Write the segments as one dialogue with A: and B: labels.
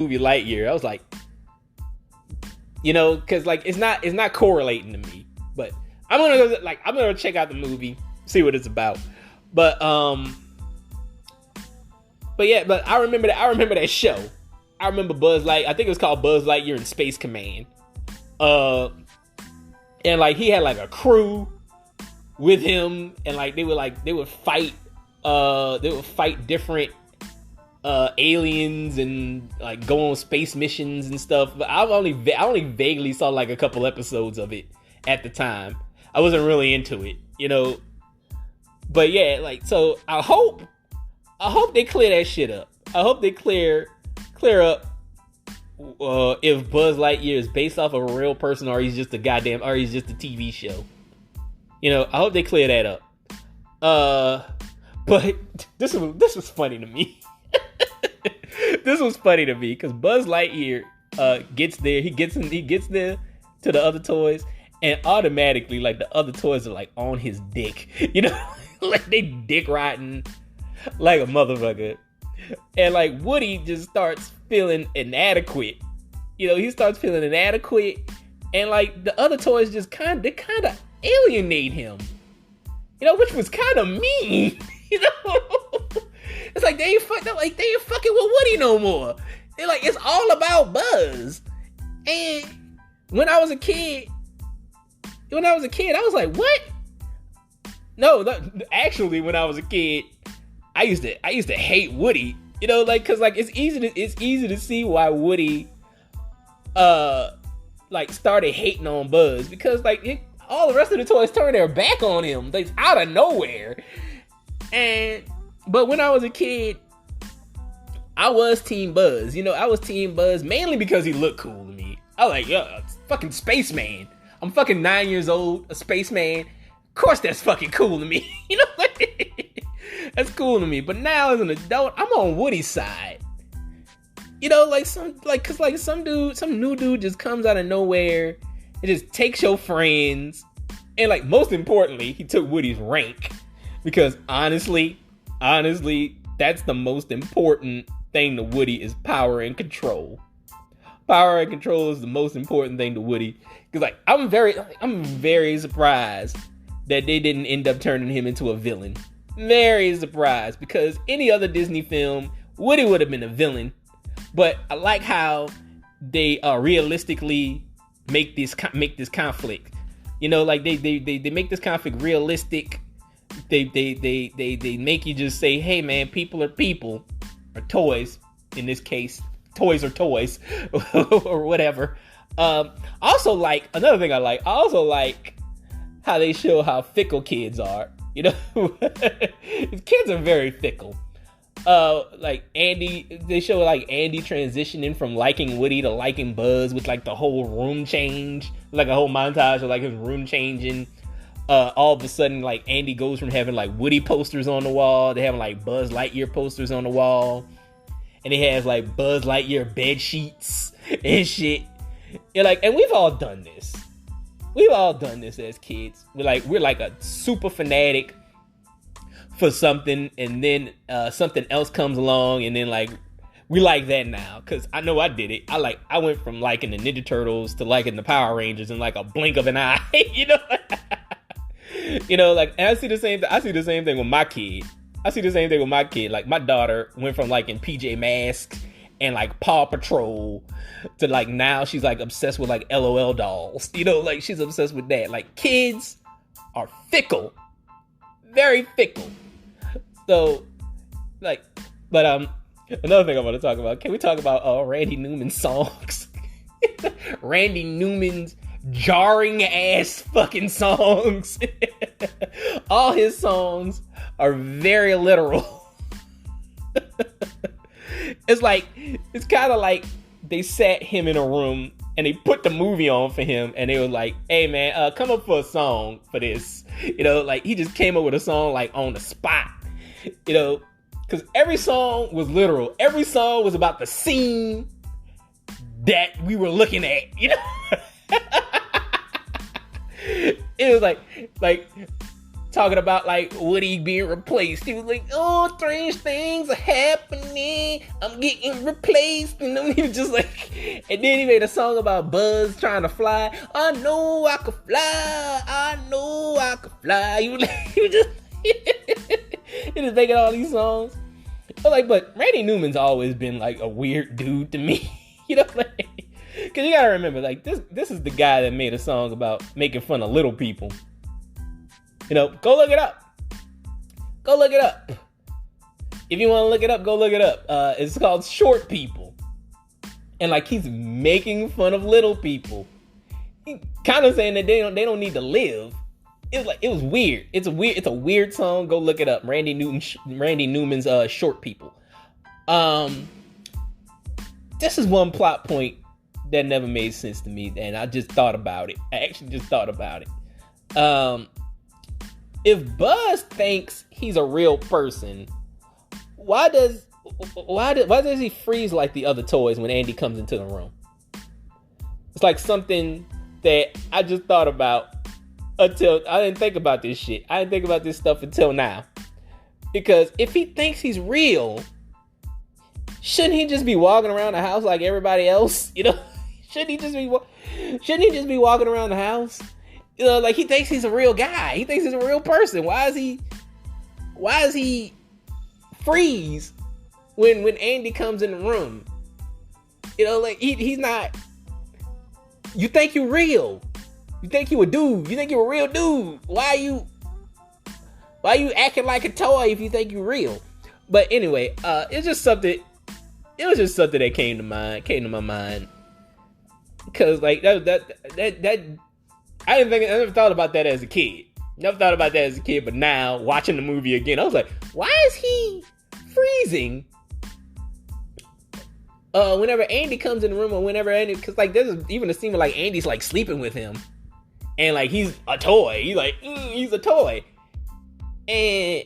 A: movie Lightyear, I was like, because like it's not correlating to me. But I'm gonna check out the movie, see what it's about. But I remember that show. I remember Buzz Light. I think it was called Buzz Lightyear in Space Command. And like he had like a crew with him, and like they would fight different aliens and like go on space missions and stuff. But I only vaguely saw like a couple episodes of it at the time. I wasn't really into it, But yeah, like, so I hope they clear that shit up. I hope they clear up if Buzz Lightyear is based off of a real person or he's just a TV show. I hope they clear that up. But this was funny to me. This was funny to me because Buzz Lightyear gets there. He gets there to the other toys, and automatically, like, the other toys are like on his dick. Like they dick riding like a motherfucker. And like Woody just starts feeling inadequate. He starts feeling inadequate, and like the other toys just kind of alienate him. Which was kind of mean. It's like they ain't fucking with Woody no more. They're like, it's all about Buzz. And when I was a kid, I was like, what? No, actually, when I was a kid, I used to hate Woody. Cause like it's easy to see why Woody like started hating on Buzz, because like all the rest of the toys turned their back on him, like out of nowhere. But when I was a kid, I was Team Buzz. I was Team Buzz mainly because he looked cool to me. I was like, yo, fucking spaceman. I'm fucking 9 years old, a spaceman. Of course that's fucking cool to me. That's cool to me. But now as an adult, I'm on Woody's side. Some new dude just comes out of nowhere and just takes your friends. And like, most importantly, he took Woody's rank. Because honestly, that's the most important thing to Woody is power and control. Power and control is the most important thing to Woody. Because like, I'm very surprised that they didn't end up turning him into a villain. Very surprised, because any other Disney film, Woody would have been a villain. But I like how they realistically make this conflict. Like they make this conflict realistic. They make you just say, hey man, people are people, or toys. In this case, toys are toys, or whatever. Also, like, another thing I like how they show how fickle kids are. Kids are very fickle. Like Andy, they show like Andy transitioning from liking Woody to liking Buzz with like the whole room change, like a whole montage of like his room changing. All of a sudden, like, Andy goes from having like Woody posters on the wall to having like Buzz Lightyear posters on the wall, and he has like Buzz Lightyear bed sheets and shit. And we've all done this. We've all done this as kids. We're like a super fanatic for something, and then something else comes along, and then like we like that now. Cause I know I did it. I went from liking the Ninja Turtles to liking the Power Rangers in like a blink of an eye. Like, and I see the same thing with my kid. Like, my daughter went from liking PJ Masks and like Paw Patrol to like now she's like obsessed with like LOL dolls. Like, she's obsessed with that. Like, kids are fickle, very fickle. So, like, but another thing I want to talk about. Can we talk about Randy Newman's songs? Randy Newman's jarring ass fucking songs. All his songs are very literal. It's kind of like they sat him in a room and they put the movie on for him, and they were like, hey man, come up for a song for this. Like, he just came up with a song like on the spot. Because every song was literal. Every song was about the scene that we were looking at. It was like talking about like Woody being replaced. He was like, oh, strange things are happening. I'm getting replaced. And then he was just like, and then he made a song about Buzz trying to fly. I know I could fly. I know I could fly. He was just, he was making all these songs. But Randy Newman's always been like a weird dude to me. Like, because you gotta remember, like, this is the guy that made a song about making fun of little people. Go look it up. Go look it up. If you want to look it up, go look it up. It's called Short People. And like, he's making fun of little people. He kind of saying that they don't need to live. It was weird. It's a weird song. Go look it up. Randy Newman's Short People. This is one plot point that never made sense to me, and I just thought about it. I actually just thought about it. If Buzz thinks he's a real person, why does he freeze like the other toys when Andy comes into the room? It's like something that I just thought about until I didn't think about this shit. I didn't think about this stuff until now. Because if he thinks he's real, shouldn't he just be walking around the house like everybody else? Shouldn't he just be walking around the house? Like, he thinks he's a real guy. He thinks he's a real person. Why is he freeze when Andy comes in the room? Like, he's not. You think you're real. You think you a dude. You think you're a real dude. Why are you acting like a toy if you think you're real? But anyway, it's just something. It was just something that came to my mind. Because like that I never thought about that as a kid. But now, watching the movie again, I was like, why is he freezing? Whenever Andy comes in the room, or whenever Andy, because like there's even a scene where like Andy's like sleeping with him, and like he's a toy. He's a toy, and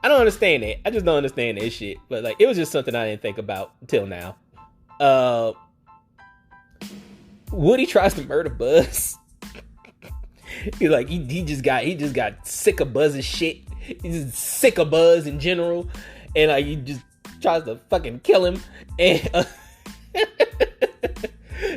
A: I don't understand that. I just don't understand that shit. But like, it was just something I didn't think about until now. Woody tries to murder Buzz. He's like, he just got sick of Buzz's shit. He's just sick of Buzz in general, and like he just tries to fucking kill him. And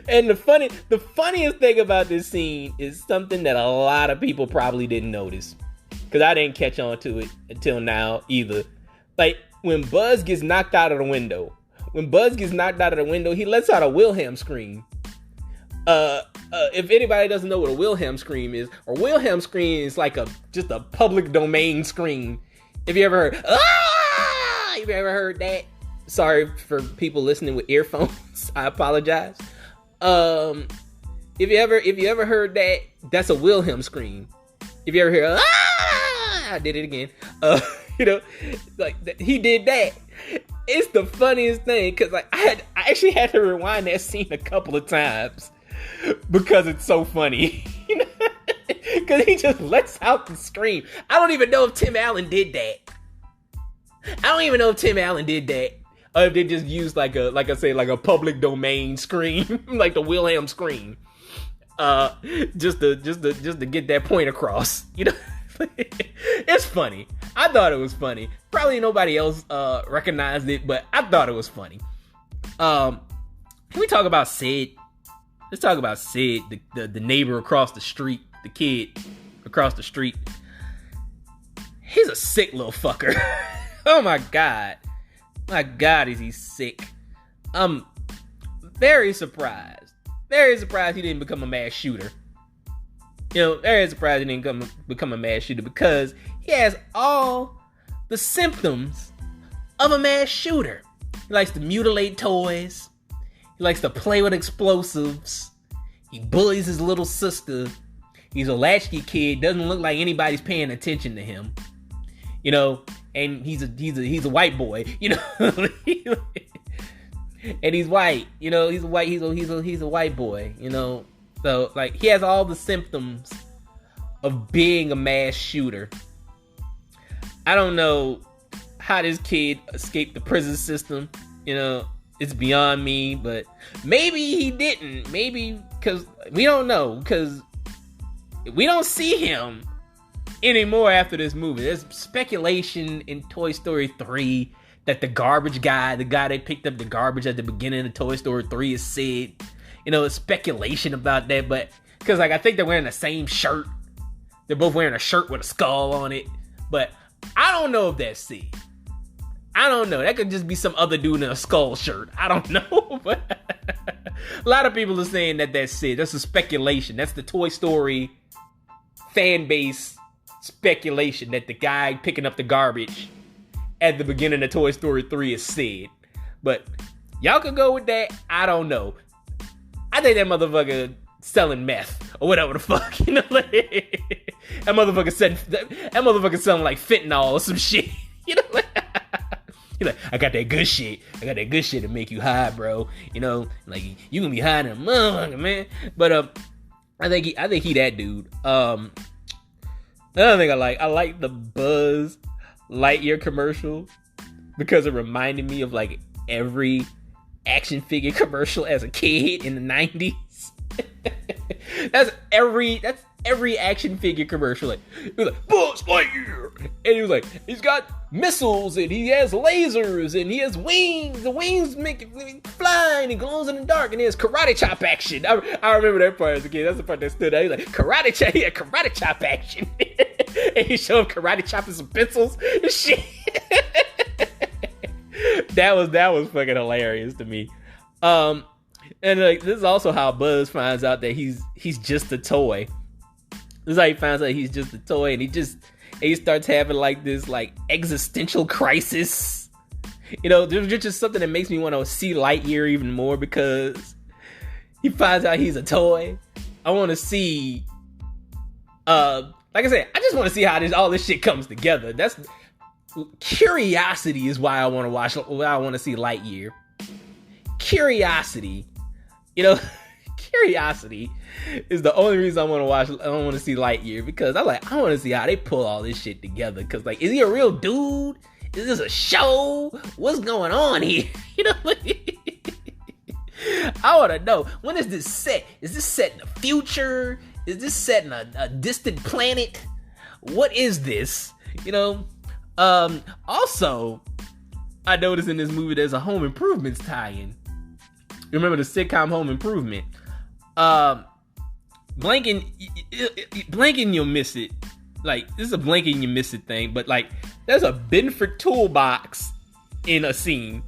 A: and the funniest thing about this scene is something that a lot of people probably didn't notice, because I didn't catch on to it until now either. Like, when Buzz gets knocked out of the window, he lets out a Wilhelm scream. If anybody doesn't know what a Wilhelm scream is, or Wilhelm scream is like just a public domain scream. If you ever heard that? Sorry for people listening with earphones. I apologize. If you ever heard that, that's a Wilhelm scream. If you ever hear I did it again. Like he did that. It's the funniest thing, because like I actually had to rewind that scene a couple of times because it's so funny. Because he just lets out the scream. I don't even know if Tim Allen did that. Or if they just used like a public domain scream, like the Wilhelm scream, just to get that point across. It's funny. I thought it was funny. Probably nobody else recognized it, but I thought it was funny. Can we talk about Sid? Let's talk about Sid, the neighbor across the street, the kid across the street. He's a sick little fucker. Oh my god. My god, is he sick. I'm very surprised. Very surprised he didn't become a mass shooter. Very surprised he didn't become a mass shooter, because he has all the symptoms of a mass shooter. He likes to mutilate toys. He likes to play with explosives. He bullies his little sister. He's a latchkey kid. Doesn't look like anybody's paying attention to him. And he's a white boy. And he's white. He's a white. He's a white boy. So like, he has all the symptoms of being a mass shooter. I don't know how this kid escaped the prison system. It's beyond me, but maybe he didn't. Maybe because we don't know, because we don't see him anymore after this movie. There's speculation in Toy Story 3 that the garbage guy, the guy that picked up the garbage at the beginning of Toy Story 3 is Sid. You know, it's speculation about that, but because like I think they're wearing the same shirt. They're both wearing a shirt with a skull on it. But I don't know if that's Sid. I don't know. That could just be some other dude in a skull shirt. I don't know. But a lot of people are saying that that's Sid. That's a speculation. That's the Toy Story fan base speculation that the guy picking up the garbage at the beginning of Toy Story 3 is Sid. But y'all could go with that. I don't know. I think that motherfucker selling meth or whatever the fuck, you know, like, that motherfucker selling like fentanyl or some shit, you know, like, he's like, I got that good shit to make you high, bro, you know, like, you gonna be high in a motherfucker, man. But I think he that dude. Another thing I like the Buzz Lightyear commercial because it reminded me of like every action figure commercial as a kid in the 90s. That's every action figure commercial. Like, he was like, Buzz Lightyear, and he was like, he's got missiles and he has lasers and he has wings. The wings make it fly and he glows in the dark and he has karate chop action. I remember that part as a kid. That's the part that stood out. He's like, karate chop, he had karate chop action, and he showed him karate chopping some pencils and shit. That was fucking hilarious to me. And like, this is also how Buzz finds out that he's just a toy. This is how he finds out he's just a toy, and he starts having like this like existential crisis. You know, there's just something that makes me want to see Lightyear even more because he finds out he's a toy. I want to see, like I said, I just want to see how all this shit comes together. That's curiosity is why I want to watch. Why I want to see Lightyear. Curiosity. You know, curiosity is the only reason I want to watch. I don't want to see Lightyear because I want to see how they pull all this shit together. Because like, is he a real dude? Is this a show? What's going on here? You know, like, I want to know, when is this set? Is this set in the future? Is this set in a distant planet? What is this? You know. Also, I noticed in this movie there's a Home Improvements tie-in. Remember the sitcom Home Improvement? Blanking, you'll miss it. Like, this is a blanking, you miss it thing. But like, there's a Benford toolbox in a scene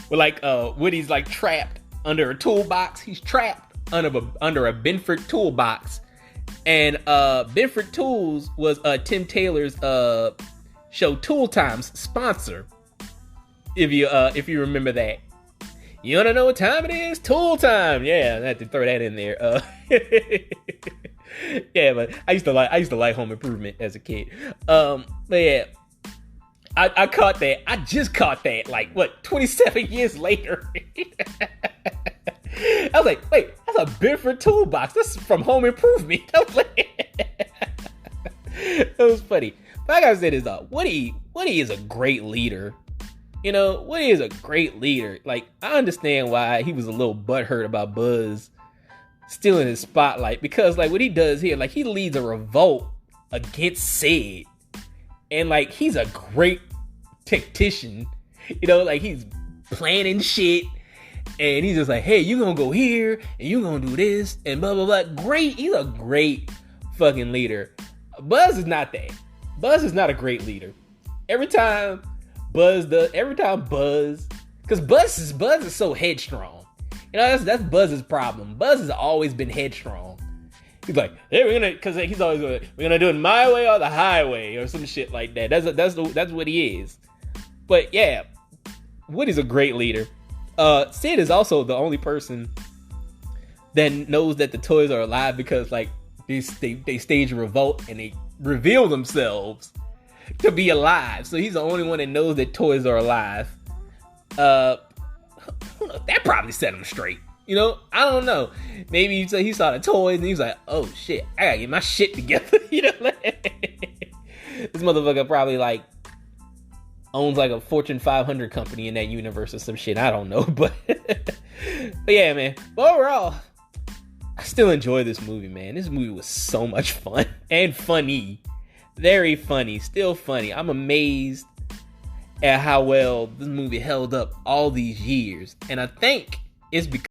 A: where like Woody's like trapped under a toolbox. He's trapped under a Benford toolbox, and Benford Tools was Tim Taylor's show Tool Time's sponsor. If you remember that. You wanna know what time it is? Tool time. Yeah, I had to throw that in there. Yeah, but I used to like Home Improvement as a kid. But yeah, I caught that. I just caught that. Like, what, 27 years later? I was like, wait, that's a Benford toolbox. That's from Home Improvement. That was funny. But like I said, is Woody is a great leader. You know, Woody is a great leader. Like, I understand why he was a little butthurt about Buzz stealing his spotlight, because like what he does here, like he leads a revolt against Sid, and like he's a great tactician. You know, like he's planning shit, and he's just like, hey, you gonna go here and you gonna do this and blah blah blah. Great, he's a great fucking leader. Buzz is not that. Buzz is not a great leader. Every time Buzz, because Buzz is so headstrong. You know, that's Buzz's problem. Buzz has always been headstrong. He's like, hey, because he's always like, we're gonna do it my way or the highway or some shit like that. That's what he is. But yeah, Woody's a great leader. Sid is also the only person that knows that the toys are alive, because like they stage a revolt and they reveal themselves to be alive. So he's the only one that knows that toys are alive. That probably set him straight. You know, I don't know. Maybe he saw the toys and he was like, oh shit, I gotta get my shit together. You know, like, this motherfucker probably like owns like a Fortune 500 company in that universe or some shit. I don't know, but yeah, man. But overall, I still enjoy this movie, man. This movie was so much fun and funny. Very funny, still funny. I'm amazed at how well this movie held up all these years, and I think it's because